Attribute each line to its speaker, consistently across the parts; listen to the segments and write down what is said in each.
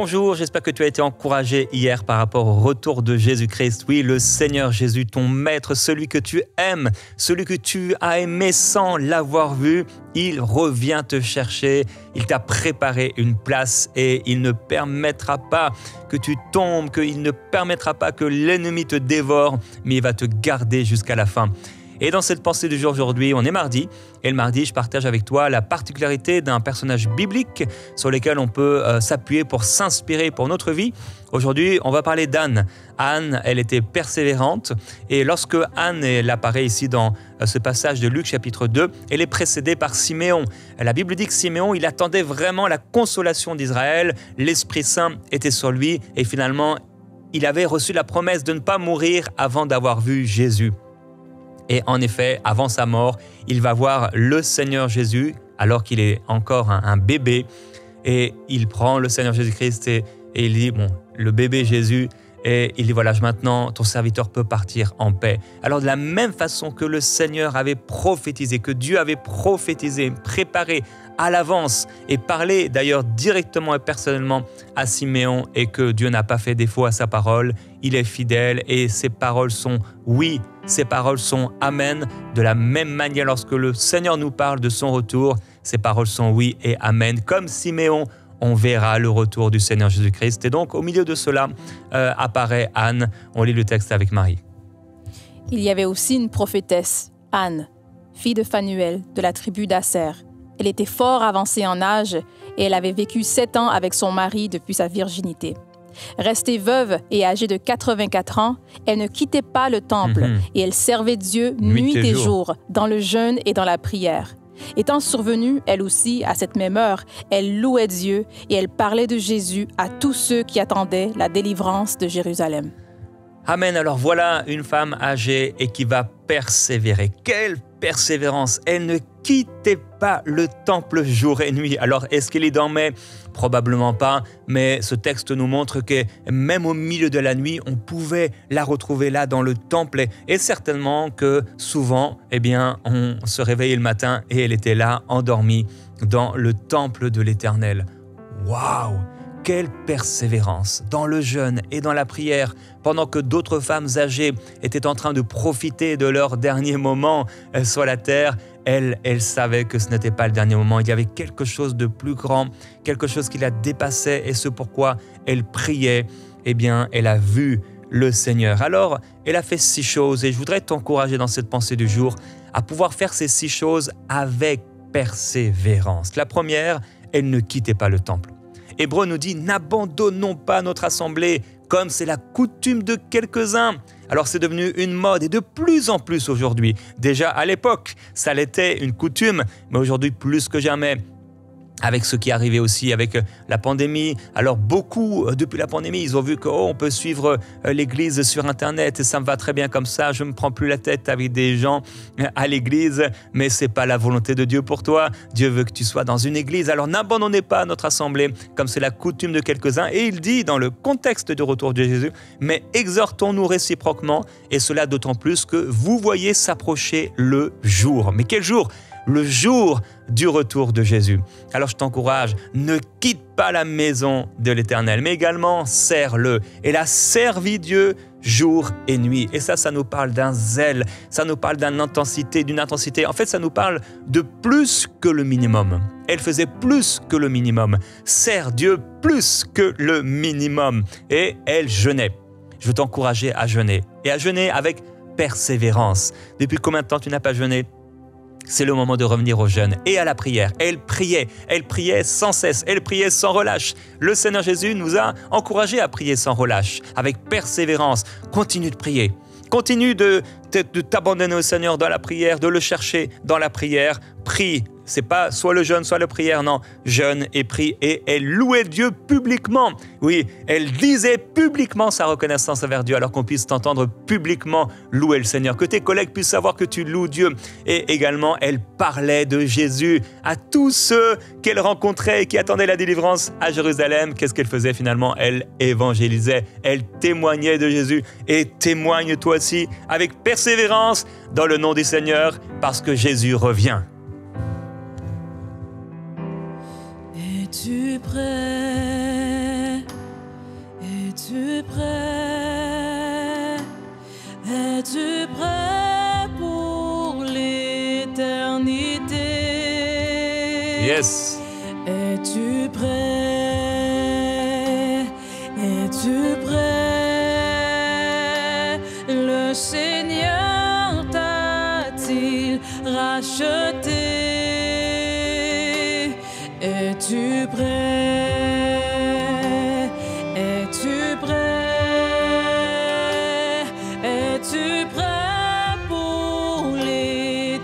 Speaker 1: Bonjour, j'espère que tu as été encouragé hier par rapport au retour de Jésus-Christ. Oui, le Seigneur Jésus, ton Maître, celui que tu aimes, celui que tu as aimé sans l'avoir vu, il revient te chercher. Il t'a préparé une place et il ne permettra pas que tu tombes, qu'il ne permettra pas que l'ennemi te dévore, mais il va te garder jusqu'à la fin. Et dans cette pensée du jour aujourd'hui, on est mardi. Et le mardi, je partage avec toi la particularité d'un personnage biblique sur lequel on peut s'appuyer pour s'inspirer pour notre vie. Aujourd'hui, on va parler d'Anne. Anne, elle était persévérante. Et lorsque Anne elle apparaît ici dans ce passage de Luc chapitre 2, elle est précédée par Siméon. La Bible dit que Siméon, il attendait vraiment la consolation d'Israël. L'Esprit Saint était sur lui. Et finalement, il avait reçu la promesse de ne pas mourir avant d'avoir vu Jésus. Et en effet, avant sa mort, il va voir le Seigneur Jésus, alors qu'il est encore un bébé. Et il prend le Seigneur Jésus-Christ et il dit, le bébé Jésus, et il dit, voilà, maintenant, ton serviteur peut partir en paix. Alors, de la même façon que le Seigneur avait prophétisé, que Dieu avait prophétisé, préparé à l'avance et parlé d'ailleurs directement et personnellement à Siméon et que Dieu n'a pas fait défaut à sa parole, il est fidèle et ses paroles sont oui, ses paroles sont amen. De la même manière, lorsque le Seigneur nous parle de son retour, ses paroles sont oui et amen. Comme Siméon, on verra le retour du Seigneur Jésus-Christ. Et donc, au milieu de cela, apparaît Anne. On lit le texte avec Marie.
Speaker 2: Il y avait aussi une prophétesse, Anne, fille de Phanuel, de la tribu d'Aser. Elle était fort avancée en âge et elle avait vécu 7 ans avec son mari depuis sa virginité. Restée veuve et âgée de 84 ans, elle ne quittait pas le temple et elle servait Dieu nuit et jour, dans le jeûne et dans la prière. Étant survenue, elle aussi, à cette même heure, elle louait Dieu et elle parlait de Jésus à tous ceux qui attendaient la délivrance de Jérusalem.
Speaker 1: Amen. Alors voilà une femme âgée et qui va persévérer. Quelle persévérance! Elle ne quittait pas le temple jour et nuit. Alors, est-ce qu'elle y dormait? Probablement pas, mais ce texte nous montre que même au milieu de la nuit, on pouvait la retrouver là dans le temple. Et certainement que souvent, on se réveillait le matin et elle était là, endormie, dans le temple de l'Éternel. Waouh! Quelle persévérance dans le jeûne et dans la prière, pendant que d'autres femmes âgées étaient en train de profiter de leur dernier moment sur la terre. Elle savait que ce n'était pas le dernier moment. Il y avait quelque chose de plus grand, quelque chose qui la dépassait et ce pourquoi elle priait. Elle a vu le Seigneur. Alors, elle a fait 6 choses et je voudrais t'encourager dans cette pensée du jour à pouvoir faire ces 6 choses avec persévérance. La première, elle ne quittait pas le temple. Hébreux nous dit « N'abandonnons pas notre assemblée comme c'est la coutume de quelques-uns ». Alors c'est devenu une mode et de plus en plus aujourd'hui. Déjà à l'époque, ça l'était une coutume, mais aujourd'hui plus que jamais. Avec ce qui arrivait aussi avec la pandémie. Alors beaucoup, depuis la pandémie, ils ont vu qu'on peut suivre l'église sur Internet et ça me va très bien comme ça. Je ne me prends plus la tête avec des gens à l'église, mais ce n'est pas la volonté de Dieu pour toi. Dieu veut que tu sois dans une église. Alors n'abandonnez pas notre assemblée comme c'est la coutume de quelques-uns. Et il dit dans le contexte du retour de Jésus, mais exhortons-nous réciproquement et cela d'autant plus que vous voyez s'approcher le jour. Mais quel jour ? Le jour du retour de Jésus. Alors je t'encourage, ne quitte pas la maison de l'Éternel, mais également sers-le. Elle a servi Dieu jour et nuit. Et ça nous parle d'un zèle, ça nous parle d'une intensité. En fait, ça nous parle de plus que le minimum. Elle faisait plus que le minimum. Sert Dieu plus que le minimum. Et elle jeûnait. Je veux t'encourager à jeûner. Et à jeûner avec persévérance. Depuis combien de temps tu n'as pas jeûné ? C'est le moment de revenir au jeûne et à la prière. Elle priait sans cesse, elle priait sans relâche. Le Seigneur Jésus nous a encouragés à prier sans relâche, avec persévérance. Continue de prier, continue de t'abandonner au Seigneur dans la prière, de le chercher dans la prière. Prie, c'est pas soit le jeûne, soit la prière, non. Jeûne et prie et elle louait Dieu publiquement. Oui, elle disait publiquement sa reconnaissance envers Dieu alors qu'on puisse t'entendre publiquement louer le Seigneur. Que tes collègues puissent savoir que tu loues Dieu. Et également, elle parlait de Jésus à tous ceux qu'elle rencontrait et qui attendaient la délivrance à Jérusalem. Qu'est-ce qu'elle faisait finalement? Elle évangélisait, elle témoignait de Jésus. Et témoigne toi aussi avec persévérance dans le nom du Seigneur parce que Jésus revient.
Speaker 3: Es-tu prêt
Speaker 1: Yes.
Speaker 3: Es-tu prêt? Es-tu prêt? Le Seigneur t'a-t-il racheté? Es-tu prêt? Es-tu prêt? Es-tu prêt pour l'éternité?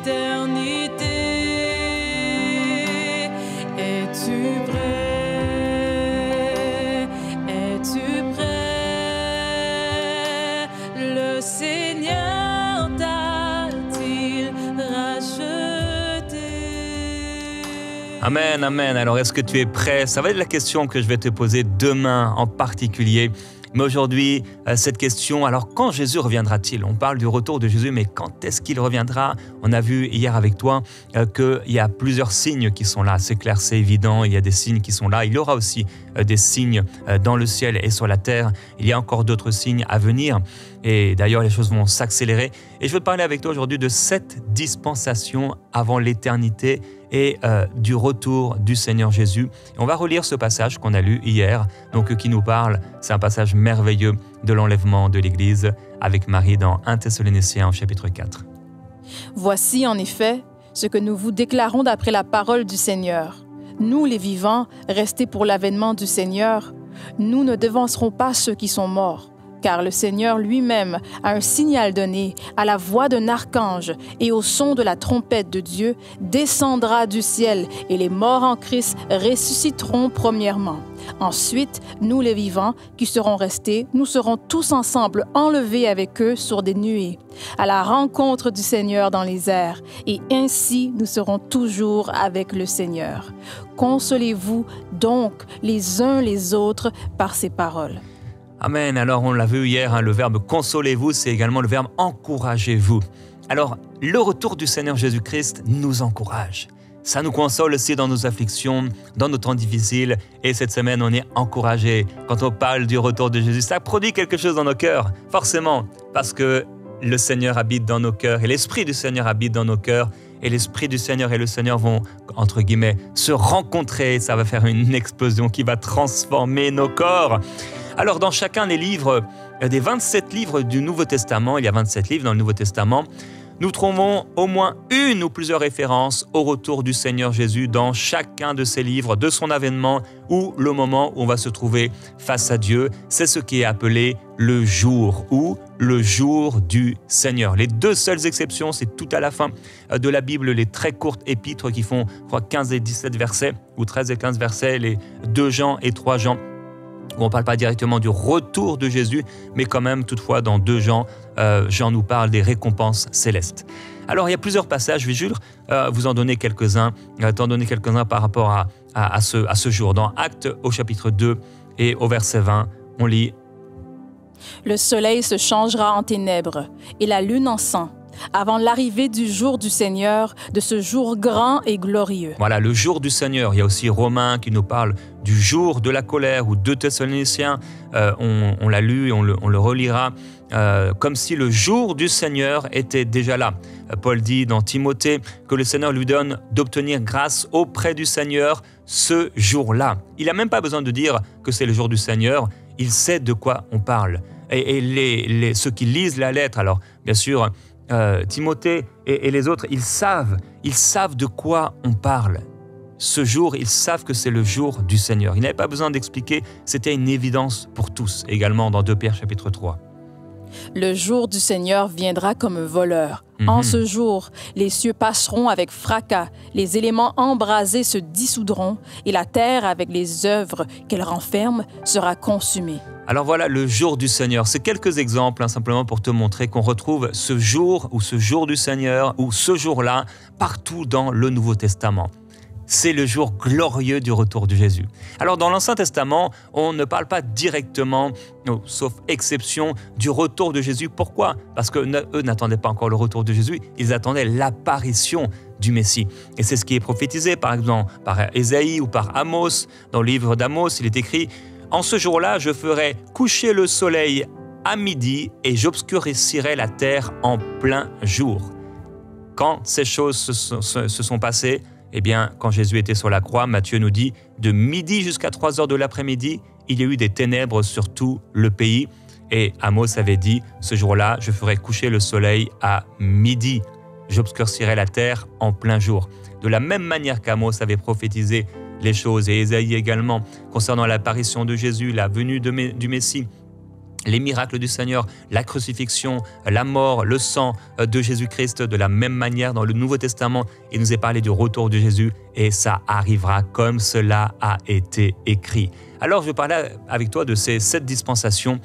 Speaker 3: Es-tu prêt? Es-tu prêt? Le Seigneur t'a-t-il racheté?
Speaker 1: Amen, amen. Alors, est-ce que tu es prêt? Ça va être la question que je vais te poser demain en particulier. Mais aujourd'hui, cette question, alors quand Jésus reviendra-t-il? On parle du retour de Jésus, mais quand est-ce qu'il reviendra? On a vu hier avec toi qu'il y a plusieurs signes qui sont là. C'est clair, c'est évident, il y a des signes qui sont là. Il y aura aussi des signes dans le ciel et sur la terre. Il y a encore d'autres signes à venir. Et d'ailleurs, les choses vont s'accélérer. Et je veux te parler avec toi aujourd'hui de 7 dispensations avant l'éternité et du retour du Seigneur Jésus. Et on va relire ce passage qu'on a lu hier, donc qui nous parle, c'est un passage merveilleux de l'enlèvement de l'Église avec Marie dans 1 Thessaloniciens au chapitre 4.
Speaker 2: Voici en effet ce que nous vous déclarons d'après la parole du Seigneur. Nous, les vivants, restés pour l'avènement du Seigneur, nous ne devancerons pas ceux qui sont morts. Car le Seigneur lui-même a un signal donné, à la voix d'un archange et au son de la trompette de Dieu, descendra du ciel et les morts en Christ ressusciteront premièrement. Ensuite, nous les vivants qui serons restés, nous serons tous ensemble enlevés avec eux sur des nuées, à la rencontre du Seigneur dans les airs, et ainsi nous serons toujours avec le Seigneur. Consolez-vous donc les uns les autres par ces paroles.
Speaker 1: Amen. Alors, on l'a vu hier, le verbe « consolez-vous », c'est également le verbe « encouragez-vous ». Alors, le retour du Seigneur Jésus-Christ nous encourage. Ça nous console aussi dans nos afflictions, dans nos temps difficiles. Et cette semaine, on est encouragé. Quand on parle du retour de Jésus, ça produit quelque chose dans nos cœurs, forcément, parce que le Seigneur habite dans nos cœurs et l'Esprit du Seigneur habite dans nos cœurs. Et l'Esprit du Seigneur et le Seigneur vont, entre guillemets, se rencontrer. Ça va faire une explosion qui va transformer nos corps. Alors, dans chacun des livres, des 27 livres du Nouveau Testament, il y a 27 livres dans le Nouveau Testament, nous trouvons au moins une ou plusieurs références au retour du Seigneur Jésus dans chacun de ces livres, de son avènement ou le moment où on va se trouver face à Dieu. C'est ce qui est appelé le jour ou le jour du Seigneur. Les deux seules exceptions, c'est tout à la fin de la Bible, les très courtes épîtres qui font, je crois, 15 et 17 versets ou 13 et 15 versets, les 2 Jean et 3 Jean. Où on ne parle pas directement du retour de Jésus, mais quand même, toutefois, dans 2 Jean, Jean nous parle des récompenses célestes. Alors, il y a plusieurs passages, je vais juste vous en donner quelques-uns, par rapport à ce jour. Dans Actes, au chapitre 2 et au verset 20, on lit «
Speaker 2: Le soleil se changera en ténèbres et la lune en sang, avant l'arrivée du jour du Seigneur, de ce jour grand et glorieux. »
Speaker 1: Voilà, le jour du Seigneur. Il y a aussi Romains qui nous parle du jour de la colère, ou 2 Thessaloniciens, on l'a lu et on le relira, comme si le jour du Seigneur était déjà là. Paul dit dans Timothée que le Seigneur lui donne d'obtenir grâce auprès du Seigneur ce jour-là. Il n'a même pas besoin de dire que c'est le jour du Seigneur, il sait de quoi on parle. Et ceux qui lisent la lettre, alors bien sûr, Timothée et les autres, ils savent de quoi on parle. Ce jour, ils savent que c'est le jour du Seigneur. Ils n'avaient pas besoin d'expliquer, c'était une évidence pour tous, également dans 2 Pierre chapitre 3.
Speaker 2: Le jour du Seigneur viendra comme un voleur. En ce jour, les cieux passeront avec fracas, les éléments embrasés se dissoudront et la terre, avec les œuvres qu'elle renferme, sera consumée.
Speaker 1: Alors voilà le jour du Seigneur. C'est quelques exemples, simplement pour te montrer qu'on retrouve ce jour ou ce jour du Seigneur ou ce jour-là partout dans le Nouveau Testament. C'est le jour glorieux du retour de Jésus. Alors dans l'Ancien Testament, on ne parle pas directement, sauf exception, du retour de Jésus. Pourquoi? Parce qu'eux n'attendaient pas encore le retour de Jésus, ils attendaient l'apparition du Messie. Et c'est ce qui est prophétisé, par exemple, par Ésaïe ou par Amos. Dans le livre d'Amos, il est écrit « En ce jour-là, je ferai coucher le soleil à midi et j'obscurcirai la terre en plein jour. » Quand ces choses se sont passées, Eh bien, quand Jésus était sur la croix, Matthieu nous dit, de midi jusqu'à 3 heures de l'après-midi, il y a eu des ténèbres sur tout le pays. Et Amos avait dit, ce jour-là, je ferai coucher le soleil à midi. J'obscurcirai la terre en plein jour. De la même manière qu'Amos avait prophétisé les choses, et Ésaïe également, concernant l'apparition de Jésus, la venue du Messie, les miracles du Seigneur, la crucifixion, la mort, le sang de Jésus-Christ, de la même manière dans le Nouveau Testament, il nous est parlé du retour de Jésus et ça arrivera comme cela a été écrit. Alors je vais parler avec toi de ces 7 dispensations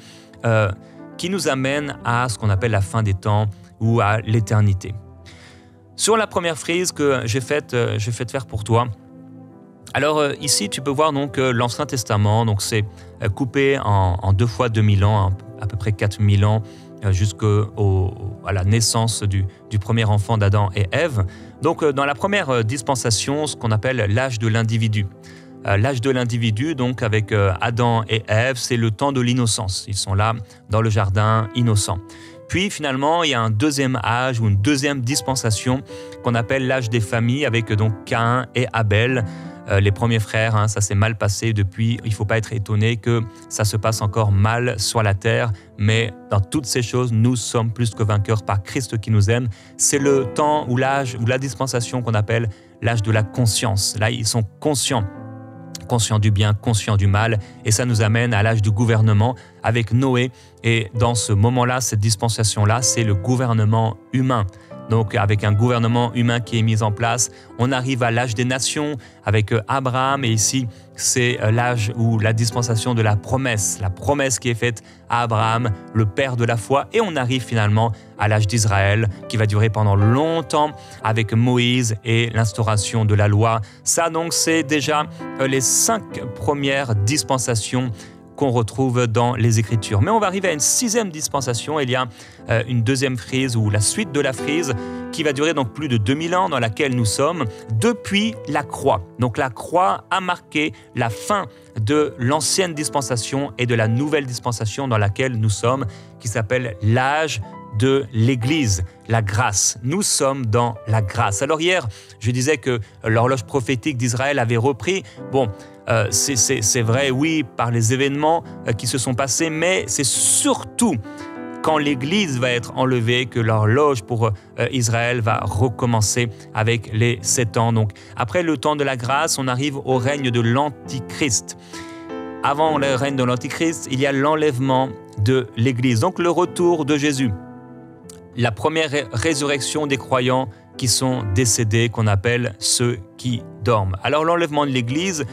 Speaker 1: qui nous amènent à ce qu'on appelle la fin des temps ou à l'éternité. Sur la première frise que j'ai faite faire pour toi, alors ici, tu peux voir donc l'Ancien Testament, donc c'est coupé en 2 fois 2000 ans, à peu près 4000 ans, jusqu'à la naissance du premier enfant d'Adam et Ève. Donc dans la première dispensation, ce qu'on appelle l'âge de l'individu. L'âge de l'individu, donc avec Adam et Ève, c'est le temps de l'innocence. Ils sont là dans le jardin, innocents. Puis finalement, il y a un deuxième âge ou une deuxième dispensation qu'on appelle l'âge des familles, avec donc Caïn et Abel. Les premiers frères, ça s'est mal passé depuis. Il ne faut pas être étonné que ça se passe encore mal sur la terre. Mais dans toutes ces choses, nous sommes plus que vainqueurs par Christ qui nous aime. C'est le temps ou l'âge ou la dispensation qu'on appelle l'âge de la conscience. Là, ils sont conscients du bien, conscients du mal. Et ça nous amène à l'âge du gouvernement avec Noé. Et dans ce moment-là, cette dispensation-là, c'est le gouvernement humain. Donc avec un gouvernement humain qui est mis en place, on arrive à l'âge des nations avec Abraham, et ici c'est l'âge ou la dispensation de la promesse qui est faite à Abraham, le père de la foi, et on arrive finalement à l'âge d'Israël qui va durer pendant longtemps avec Moïse et l'instauration de la loi. Ça donc c'est déjà les 5 premières dispensations qu'on retrouve dans les Écritures. Mais on va arriver à une 6e dispensation. Il y a une deuxième frise ou la suite de la frise qui va durer donc plus de 2000 ans, dans laquelle nous sommes depuis la croix. Donc la croix a marqué la fin de l'ancienne dispensation et de la nouvelle dispensation dans laquelle nous sommes, qui s'appelle l'âge de l'Église, la grâce. Nous sommes dans la grâce. Alors hier, je disais que l'horloge prophétique d'Israël avait repris. Bon, c'est vrai, oui, par les événements qui se sont passés, mais c'est surtout quand l'Église va être enlevée que l'horloge pour Israël va recommencer avec les 7 ans. Donc, après le temps de la grâce, on arrive au règne de l'Antichrist. Avant le règne de l'Antichrist, il y a l'enlèvement de l'Église, donc le retour de Jésus. La première résurrection des croyants qui sont décédés, qu'on appelle ceux qui dorment. Alors l'enlèvement de l'Église,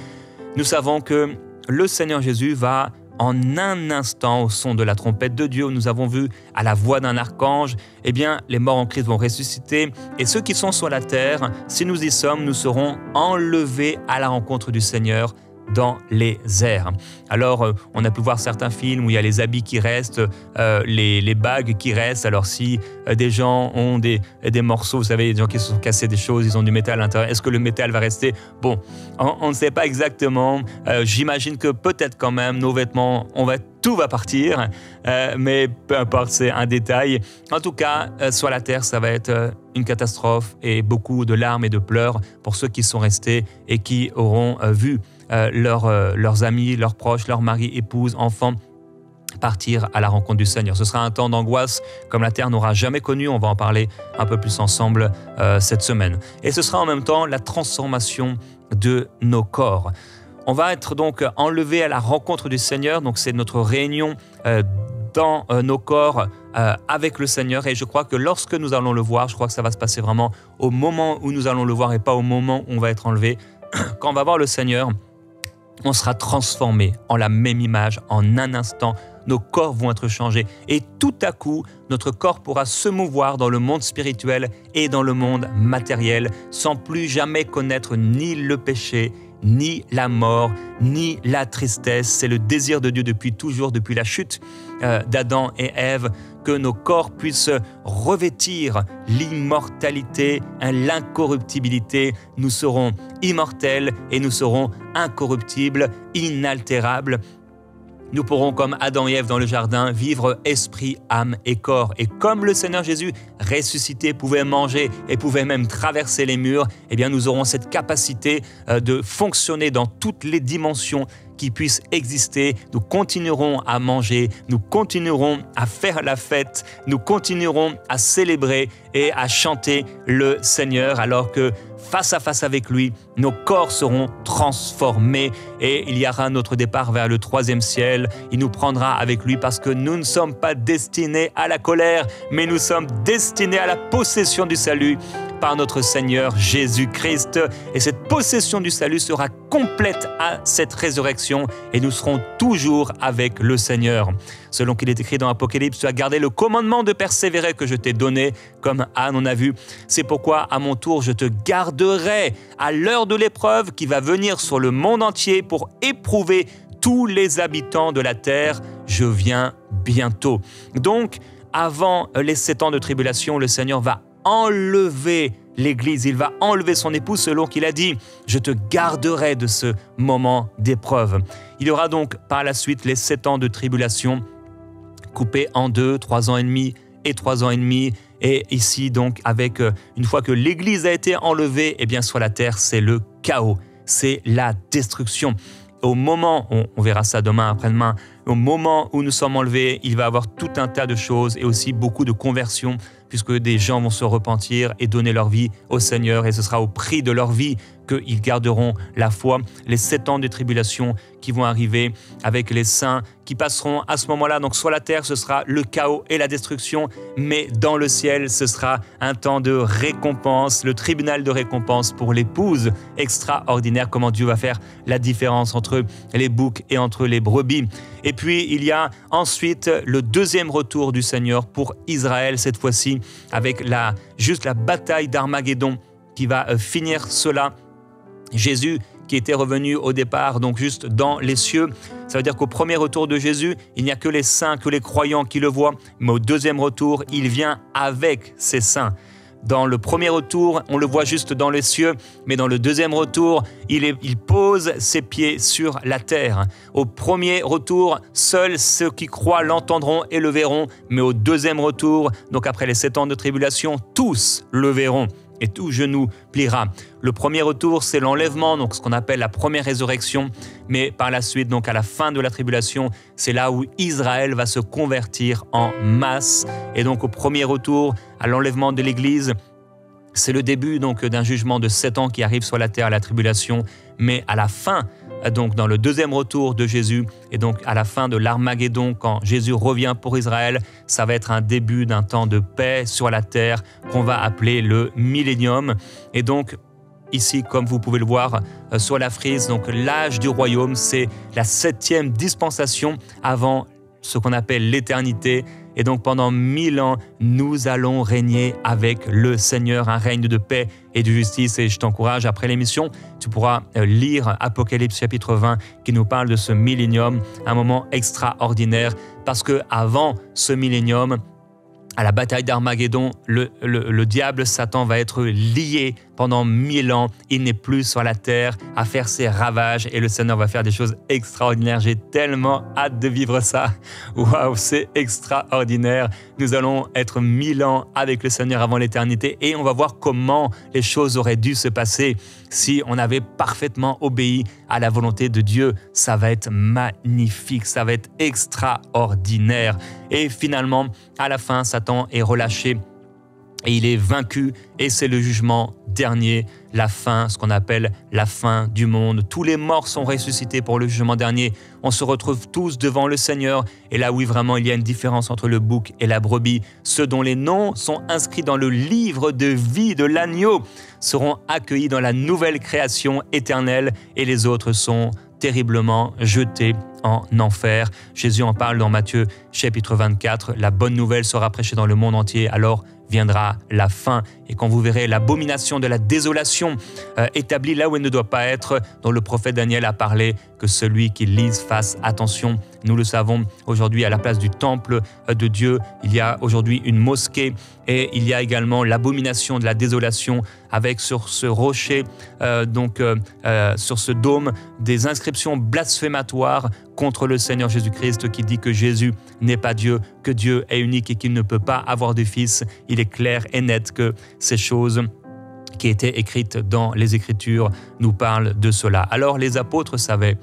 Speaker 1: nous savons que le Seigneur Jésus va en un instant, au son de la trompette de Dieu, nous avons vu à la voix d'un archange, eh bien, les morts en Christ vont ressusciter, et ceux qui sont sur la terre, si nous y sommes, nous serons enlevés à la rencontre du Seigneur dans les airs. Alors, on a pu voir certains films où il y a les habits qui restent, les bagues qui restent. Alors, si des gens ont des morceaux, vous savez, des gens qui se sont cassés des choses, ils ont du métal à l'intérieur, est-ce que le métal va rester? Bon, on ne sait pas exactement. J'imagine que peut-être quand même, nos vêtements, tout va partir, mais peu importe, c'est un détail. En tout cas, sur la terre, ça va être une catastrophe et beaucoup de larmes et de pleurs pour ceux qui sont restés et qui auront vu leurs amis, leurs proches, leurs maris, épouses, enfants partir à la rencontre du Seigneur. Ce sera un temps d'angoisse comme la terre n'aura jamais connu. On va en parler un peu plus ensemble cette semaine. Et ce sera en même temps la transformation de nos corps. On va être donc enlevé à la rencontre du Seigneur. Donc c'est notre réunion dans nos corps avec le Seigneur. Et je crois que lorsque nous allons le voir, je crois que ça va se passer vraiment au moment où nous allons le voir et pas au moment où on va être enlevé. Quand on va voir le Seigneur, on sera transformé en la même image en un instant. Nos corps vont être changés et tout à coup, notre corps pourra se mouvoir dans le monde spirituel et dans le monde matériel sans plus jamais connaître ni le péché, ni la mort, ni la tristesse. C'est le désir de Dieu depuis toujours, depuis la chute d'Adam et Ève, que nos corps puissent revêtir l'immortalité, l'incorruptibilité. Nous serons immortels et nous serons incorruptibles, inaltérables. nous pourrons, comme Adam et Ève dans le jardin, vivre esprit, âme et corps. Et comme le Seigneur Jésus, ressuscité, pouvait manger et pouvait même traverser les murs, eh bien, nous aurons cette capacité de fonctionner dans toutes les dimensions qui puissent exister. Nous continuerons à manger, nous continuerons à faire la fête, nous continuerons à célébrer et à chanter le Seigneur, alors que face à face avec lui, nos corps seront transformés et il y aura notre départ vers le 3e ciel. Il nous prendra avec lui parce que nous ne sommes pas destinés à la colère, mais nous sommes destinés à la possession du salut par notre Seigneur Jésus-Christ. Et cette possession du salut sera complète à cette résurrection et nous serons toujours avec le Seigneur. Selon qu'il est écrit dans Apocalypse, tu as gardé le commandement de persévérer que je t'ai donné, comme Anne on a vu. C'est pourquoi à mon tour je te garderai à l'heure de l'épreuve qui va venir sur le monde entier pour éprouver tous les habitants de la terre. Je viens bientôt. Donc, avant les 7 ans de tribulation, le Seigneur va enlever l'Église, il va enlever son épouse selon qu'il a dit « Je te garderai de ce moment d'épreuve ». Il y aura donc par la suite les 7 ans de tribulation coupés en 2, 3 ans et demi et 3 ans et demi. Et ici donc, avec une fois que l'Église a été enlevée, eh bien sur la terre, c'est le chaos, c'est la destruction. Au moment, on verra ça demain, après-demain, au moment où nous sommes enlevés, il va y avoir tout un tas de choses et aussi beaucoup de conversions, puisque des gens vont se repentir et donner leur vie au Seigneur, et ce sera au prix de leur vie qu'ils garderont la foi. Les 7 ans de tribulation qui vont arriver avec les saints qui passeront à ce moment-là. Donc sur la terre, ce sera le chaos et la destruction, mais dans le ciel, ce sera un temps de récompense, le tribunal de récompense pour l'épouse extraordinaire, comment Dieu va faire la différence entre les boucs et entre les brebis. Et puis, il y a ensuite le 2e retour du Seigneur pour Israël, cette fois-ci, avec juste la bataille d'Armageddon qui va finir cela. Jésus qui était revenu au départ, donc juste dans les cieux. Ça veut dire qu'au premier retour de Jésus, il n'y a que les saints, que les croyants qui le voient. Mais au 2e retour, il vient avec ces saints. Dans le premier retour, on le voit juste dans les cieux, mais dans le 2e retour, il pose ses pieds sur la terre. Au premier retour, seuls ceux qui croient l'entendront et le verront, mais au 2e retour, donc après les 7 ans de tribulation, tous le verront et tout genou pliera. Le premier retour, c'est l'enlèvement, donc ce qu'on appelle la première résurrection, mais par la suite, donc à la fin de la tribulation, c'est là où Israël va se convertir en masse. Et donc au premier retour, à l'enlèvement de l'Église, c'est le début donc d'un jugement de 7 ans qui arrive sur la terre, la tribulation, mais à la fin, donc dans le 2e retour de Jésus, et donc à la fin de l'Armageddon, quand Jésus revient pour Israël, ça va être un début d'un temps de paix sur la terre qu'on va appeler le millénium. Et donc, ici, comme vous pouvez le voir sur la frise, donc l'âge du royaume, c'est la 7e dispensation avant ce qu'on appelle l'éternité. Et donc pendant 1000 ans, nous allons régner avec le Seigneur, un règne de paix et de justice. Et je t'encourage, après l'émission, tu pourras lire Apocalypse chapitre 20 qui nous parle de ce millénium, un moment extraordinaire, parce qu'avant ce millénium, à la bataille d'Armageddon, le diable, Satan, va être lié pendant 1000 ans. Il n'est plus sur la terre à faire ses ravages et le Seigneur va faire des choses extraordinaires. J'ai tellement hâte de vivre ça. Waouh, c'est extraordinaire. Nous allons être 1000 ans avec le Seigneur avant l'éternité et on va voir comment les choses auraient dû se passer si on avait parfaitement obéi à la volonté de Dieu. Ça va être magnifique, ça va être extraordinaire. Et finalement, à la fin, Satan est relâché et il est vaincu et c'est le jugement dernier, la fin, ce qu'on appelle la fin du monde. Tous les morts sont ressuscités pour le jugement dernier. On se retrouve tous devant le Seigneur et là, oui, vraiment, il y a une différence entre le bouc et la brebis. Ceux dont les noms sont inscrits dans le livre de vie de l'agneau seront accueillis dans la nouvelle création éternelle et les autres sont terriblement jetés en enfer. Jésus en parle dans Matthieu chapitre 24. La bonne nouvelle sera prêchée dans le monde entier, alors viendra la fin. Et quand vous verrez l'abomination de la désolation établie là où elle ne doit pas être, dont le prophète Daniel a parlé, que celui qui lise fasse attention, Nous le savons aujourd'hui, à la place du temple de Dieu, il y a aujourd'hui une mosquée et il y a également l'abomination de la désolation avec sur ce rocher, sur ce dôme, des inscriptions blasphématoires contre le Seigneur Jésus-Christ qui dit que Jésus n'est pas Dieu, que Dieu est unique et qu'il ne peut pas avoir de fils. Il est clair et net que ces choses qui étaient écrites dans les Écritures nous parlent de cela. Alors les apôtres savaient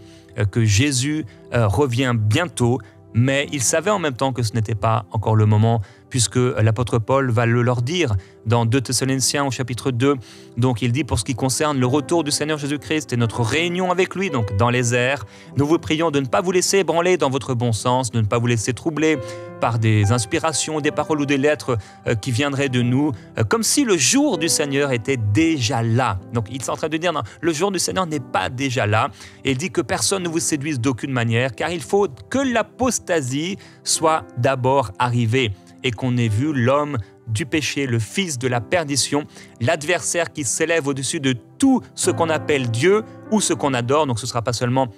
Speaker 1: que Jésus revient bientôt, mais ils savaient en même temps que ce n'était pas encore le moment, puisque l'apôtre Paul va le leur dire dans 2 Thessaloniciens au chapitre 2. Donc il dit, pour ce qui concerne le retour du Seigneur Jésus-Christ et notre réunion avec lui, donc dans les airs, nous vous prions de ne pas vous laisser ébranler dans votre bon sens, de ne pas vous laisser troubler par des inspirations, des paroles ou des lettres qui viendraient de nous, comme si le jour du Seigneur était déjà là. Donc il est en train de dire, non, le jour du Seigneur n'est pas déjà là. Et il dit que personne ne vous séduise d'aucune manière, car il faut que l'apostasie soit d'abord arrivée et qu'on ait vu l'homme du péché, le fils de la perdition, l'adversaire qui s'élève au-dessus de tout ce qu'on appelle Dieu ou ce qu'on adore. Donc ce ne sera pas seulement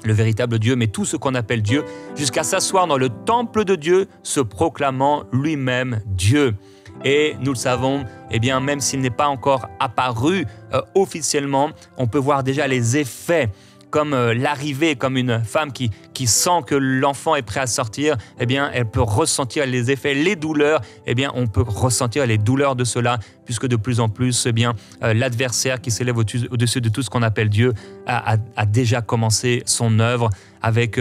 Speaker 1: le véritable Dieu, mais tout ce qu'on appelle Dieu, jusqu'à s'asseoir dans le temple de Dieu, se proclamant lui-même Dieu. Et nous le savons, eh bien, même s'il n'est pas encore apparu officiellement, on peut voir déjà les effets, comme l'arrivée, comme une femme qui sent que l'enfant est prêt à sortir, eh bien, elle peut ressentir les effets, les douleurs, eh bien, on peut ressentir les douleurs de cela, puisque de plus en plus, eh bien, l'adversaire qui s'élève au-dessus de tout ce qu'on appelle Dieu a déjà commencé son œuvre avec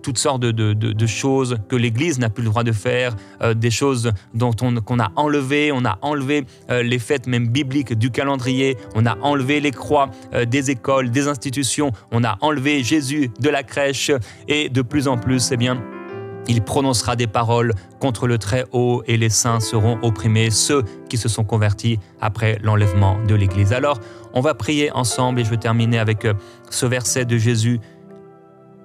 Speaker 1: toutes sortes de choses que l'Église n'a plus le droit de faire, des choses qu'on a enlevées. On a enlevé les fêtes même bibliques du calendrier, on a enlevé les croix des écoles, des institutions, on a enlevé Jésus de la crèche et de plus en plus, eh bien, il prononcera des paroles contre le Très-Haut et les saints seront opprimés, ceux qui se sont convertis après l'enlèvement de l'Église. Alors, on va prier ensemble et je vais terminer avec ce verset de Jésus.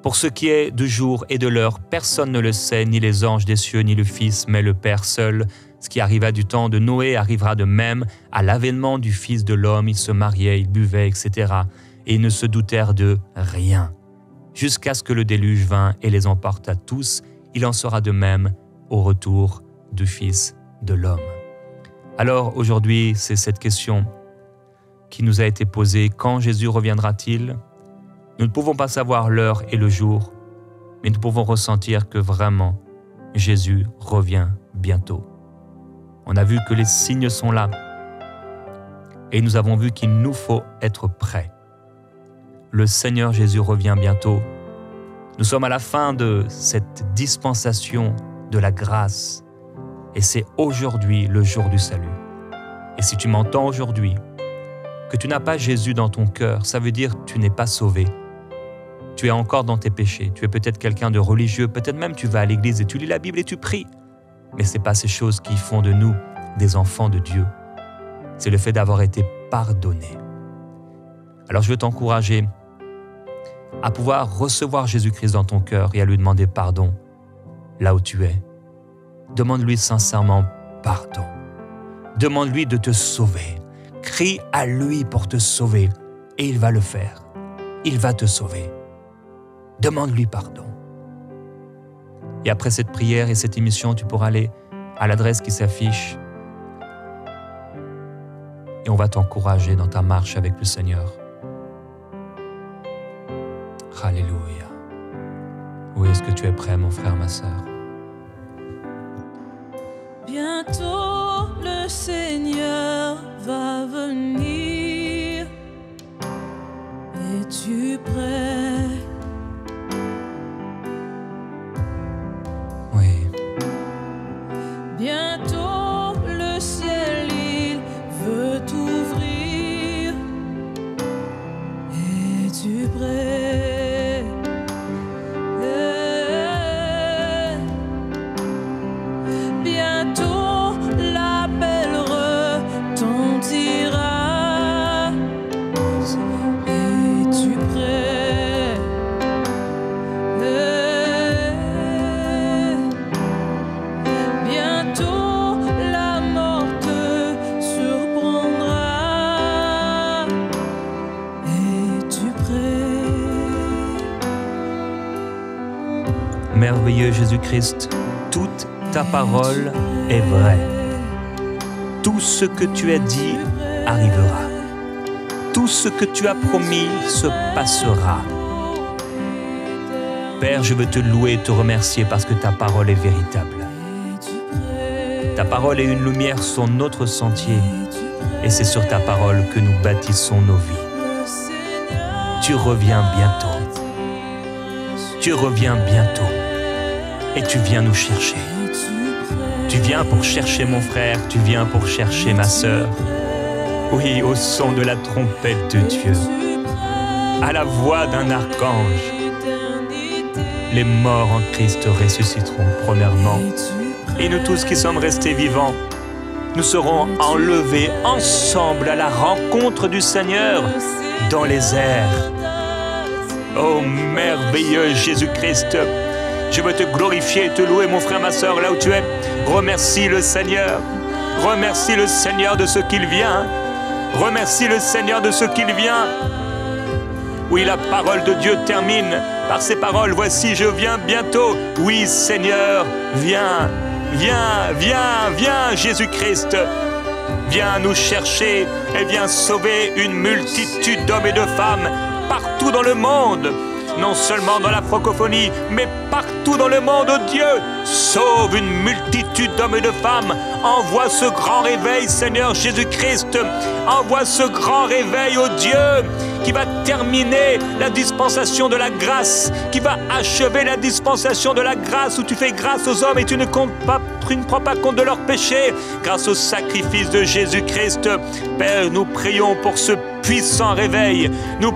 Speaker 1: Pour ce qui est du jour et de l'heure, personne ne le sait, ni les anges des cieux, ni le Fils, mais le Père seul. Ce qui arriva du temps de Noé arrivera de même à l'avènement du Fils de l'homme. Ils se mariaient, ils buvaient, etc. Et ils ne se doutèrent de rien. Jusqu'à ce que le déluge vint et les emporte à tous, il en sera de même au retour du Fils de l'homme. Alors aujourd'hui, c'est cette question qui nous a été posée. Quand Jésus reviendra-t-il ? Nous ne pouvons pas savoir l'heure et le jour, mais nous pouvons ressentir que vraiment, Jésus revient bientôt. On a vu que les signes sont là et nous avons vu qu'il nous faut être prêts. Le Seigneur Jésus revient bientôt. Nous sommes à la fin de cette dispensation de la grâce et c'est aujourd'hui le jour du salut. Et si tu m'entends aujourd'hui, que tu n'as pas Jésus dans ton cœur, ça veut dire que tu n'es pas sauvé. Tu es encore dans tes péchés, tu es peut-être quelqu'un de religieux, peut-être même tu vas à l'église et tu lis la Bible et tu pries. Mais ce n'est pas ces choses qui font de nous des enfants de Dieu. C'est le fait d'avoir été pardonné. Alors je veux t'encourager à pouvoir recevoir Jésus-Christ dans ton cœur et à lui demander pardon là où tu es. Demande-lui sincèrement pardon. Demande-lui de te sauver. Crie à lui pour te sauver et il va le faire. Il va te sauver. Demande-lui pardon. Et après cette prière et cette émission, tu pourras aller à l'adresse qui s'affiche et on va t'encourager dans ta marche avec le Seigneur. Alléluia. Oui, est-ce que tu es prêt, mon frère, ma sœur?
Speaker 3: Bientôt le Seigneur va venir. Es-tu prêt?
Speaker 1: Oui.
Speaker 3: Bientôt le ciel il veut t'ouvrir. Es-tu prêt? Bientôt l'appel retentira. Es-tu prêt? Bientôt
Speaker 1: merveilleux Jésus-Christ, toute ta parole est vraie. Tout ce que tu as dit arrivera. Tout ce que tu as promis se passera. Père, je veux te louer et te remercier parce que ta parole est véritable. Ta parole est une lumière sur notre sentier et c'est sur ta parole que nous bâtissons nos vies. Tu reviens bientôt. Tu reviens bientôt et tu viens nous chercher. Tu viens pour chercher mon frère, tu viens pour chercher ma sœur. Oui, au son de la trompette de Dieu, à la voix d'un archange, les morts en Christ ressusciteront premièrement. Et nous tous qui sommes restés vivants, nous serons enlevés ensemble à la rencontre du Seigneur dans les airs. Oh merveilleux Jésus-Christ, je veux te glorifier et te louer mon frère, ma sœur, là où tu es. Remercie le Seigneur. Remercie le Seigneur de ce qu'il vient. Remercie le Seigneur de ce qu'il vient. Oui, la parole de Dieu termine par ces paroles. Voici, je viens bientôt. Oui, Seigneur, viens, viens, viens, viens, Jésus-Christ. Viens nous chercher et viens sauver une multitude d'hommes et de femmes partout dans le monde. Non seulement dans la francophonie, mais partout dans le monde, oh Dieu, sauve une multitude d'hommes et de femmes. Envoie ce grand réveil, Seigneur Jésus-Christ. Envoie ce grand réveil, oh Dieu, qui va terminer la dispensation de la grâce, qui va achever la dispensation de la grâce où tu fais grâce aux hommes et tu ne prends pas compte de leurs péchés. Grâce au sacrifice de Jésus-Christ, Père, nous prions pour ce puissant réveil. Nous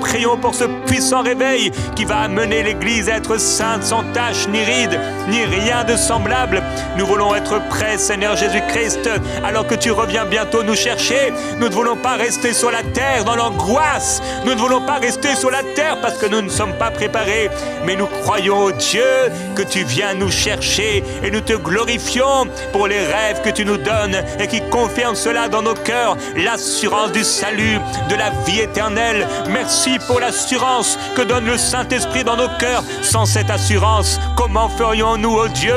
Speaker 1: prions pour ce puissant réveil qui va amener l'Église à être sainte, sans tache, ni ride, ni rien de semblable. Nous voulons être prêts, Seigneur Jésus-Christ, alors que tu reviens bientôt nous chercher. Nous ne voulons pas rester sur la terre dans l'angoisse. Nous ne voulons pas rester sur la terre parce que nous ne sommes pas préparés. Mais nous croyons, Dieu, que tu viens nous chercher et nous te glorifions pour les rêves que tu nous donnes et qui confirment cela dans nos cœurs, l'assurance du salut, de la vie éternelle. Merci pour l'assurance que donne le Saint-Esprit dans nos cœurs. Sans cette assurance, comment ferions-nous, oh Dieu?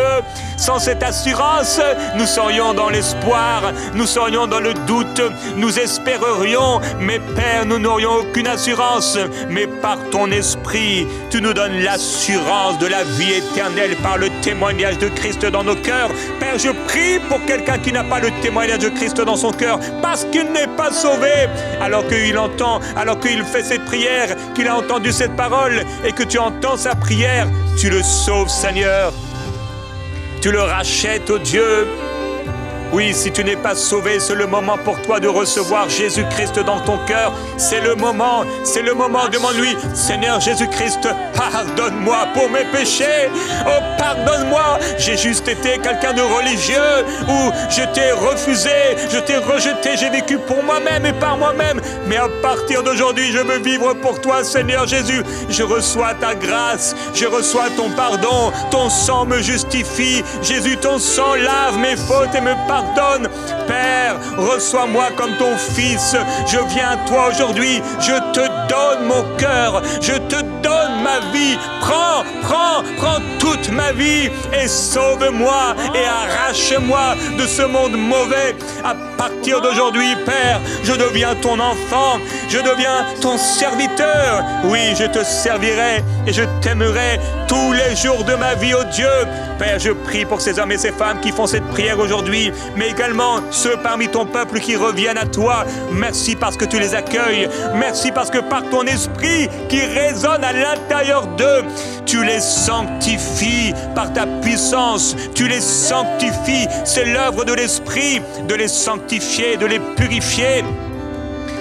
Speaker 1: Sans cette assurance, nous serions dans l'espoir, nous serions dans le doute, nous espérerions, mais Père, nous n'aurions aucune assurance. Mais par ton Esprit, tu nous donnes l'assurance de la vie éternelle par le témoignage de Christ dans nos cœurs. Père, je prie pour quelqu'un qui n'a pas le témoignage de Christ dans son cœur, parce qu'il n'est pas sauvé, alors qu'il entend, alors qu'il fait cette prière, qu'il a entendu cette parole, et que tu entends sa prière, tu le sauves, Seigneur. Tu le rachètes, oh Dieu. Oui, si tu n'es pas sauvé, c'est le moment pour toi de recevoir Jésus-Christ dans ton cœur. C'est le moment, demande-lui, Seigneur Jésus-Christ, pardonne-moi pour mes péchés. Oh, pardonne-moi, j'ai juste été quelqu'un de religieux, ou je t'ai refusé, je t'ai rejeté, j'ai vécu pour moi-même et par moi-même. Mais à partir d'aujourd'hui, je veux vivre pour toi, Seigneur Jésus. Je reçois ta grâce, je reçois ton pardon, ton sang me justifie. Jésus, ton sang lave mes fautes et me pardonne. Père, reçois-moi comme ton fils. Je viens à toi aujourd'hui. Je te donne mon cœur. Je te donne ma vie. Prends toute ma vie et sauve-moi et arrache-moi de ce monde mauvais. À partir d'aujourd'hui, Père, je deviens ton enfant. Je deviens ton serviteur. Oui, je te servirai et je t'aimerai tous les jours de ma vie, oh Dieu. Père, je prie pour ces hommes et ces femmes qui font cette prière aujourd'hui, mais également ceux parmi ton peuple qui reviennent à toi. Merci parce que tu les accueilles. Merci parce que par ton esprit qui résonne à l'intérieur d'eux, tu les sanctifies par ta puissance. Tu les sanctifies. C'est l'œuvre de l'esprit de les sanctifier, de les purifier.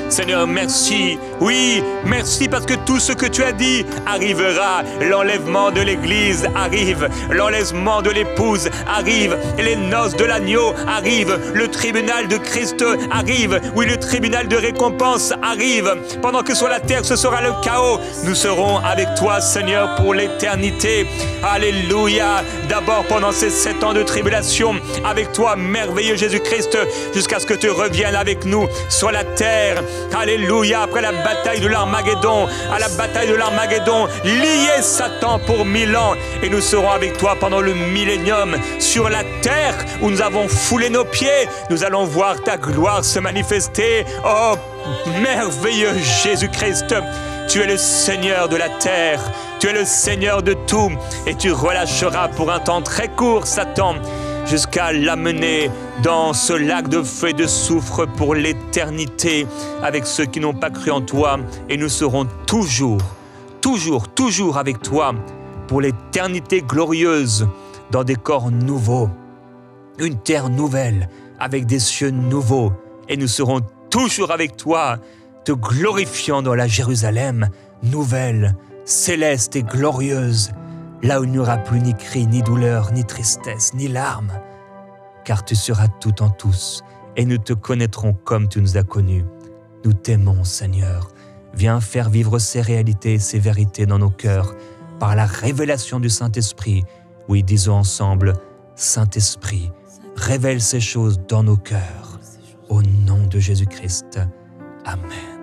Speaker 1: Seigneur, merci. Oui, merci parce que tout ce que tu as dit arrivera. L'enlèvement de l'Église arrive. L'enlèvement de l'épouse arrive. Les noces de l'agneau arrivent. Le tribunal de Christ arrive. Oui, le tribunal de récompense arrive. Pendant que sur la terre, ce sera le chaos. Nous serons avec toi, Seigneur, pour l'éternité. Alléluia. D'abord pendant ces 7 ans de tribulation, avec toi, merveilleux Jésus-Christ, jusqu'à ce que tu reviennes avec nous sur la terre. Alléluia, après la bataille de l'Armageddon, à la bataille de l'Armageddon, lier Satan pour 1000 ans. Et nous serons avec toi pendant le millénium sur la terre où nous avons foulé nos pieds. Nous allons voir ta gloire se manifester. Oh, merveilleux Jésus-Christ, tu es le Seigneur de la terre, tu es le Seigneur de tout, et tu relâcheras pour un temps très court Satan, jusqu'à l'amener dans ce lac de feu et de soufre pour l'éternité avec ceux qui n'ont pas cru en toi. Et nous serons toujours avec toi pour l'éternité glorieuse, dans des corps nouveaux, une terre nouvelle, avec des cieux nouveaux. Et nous serons toujours avec toi, te glorifiant dans la Jérusalem nouvelle, céleste et glorieuse, là où il n'y aura plus ni cri, ni douleur, ni tristesse, ni larmes, car tu seras tout en tous, et nous te connaîtrons comme tu nous as connus. Nous t'aimons, Seigneur. Viens faire vivre ces réalités, ces vérités dans nos cœurs, par la révélation du Saint-Esprit. Oui, disons ensemble, Saint-Esprit, révèle ces choses dans nos cœurs. Au nom de Jésus-Christ. Amen.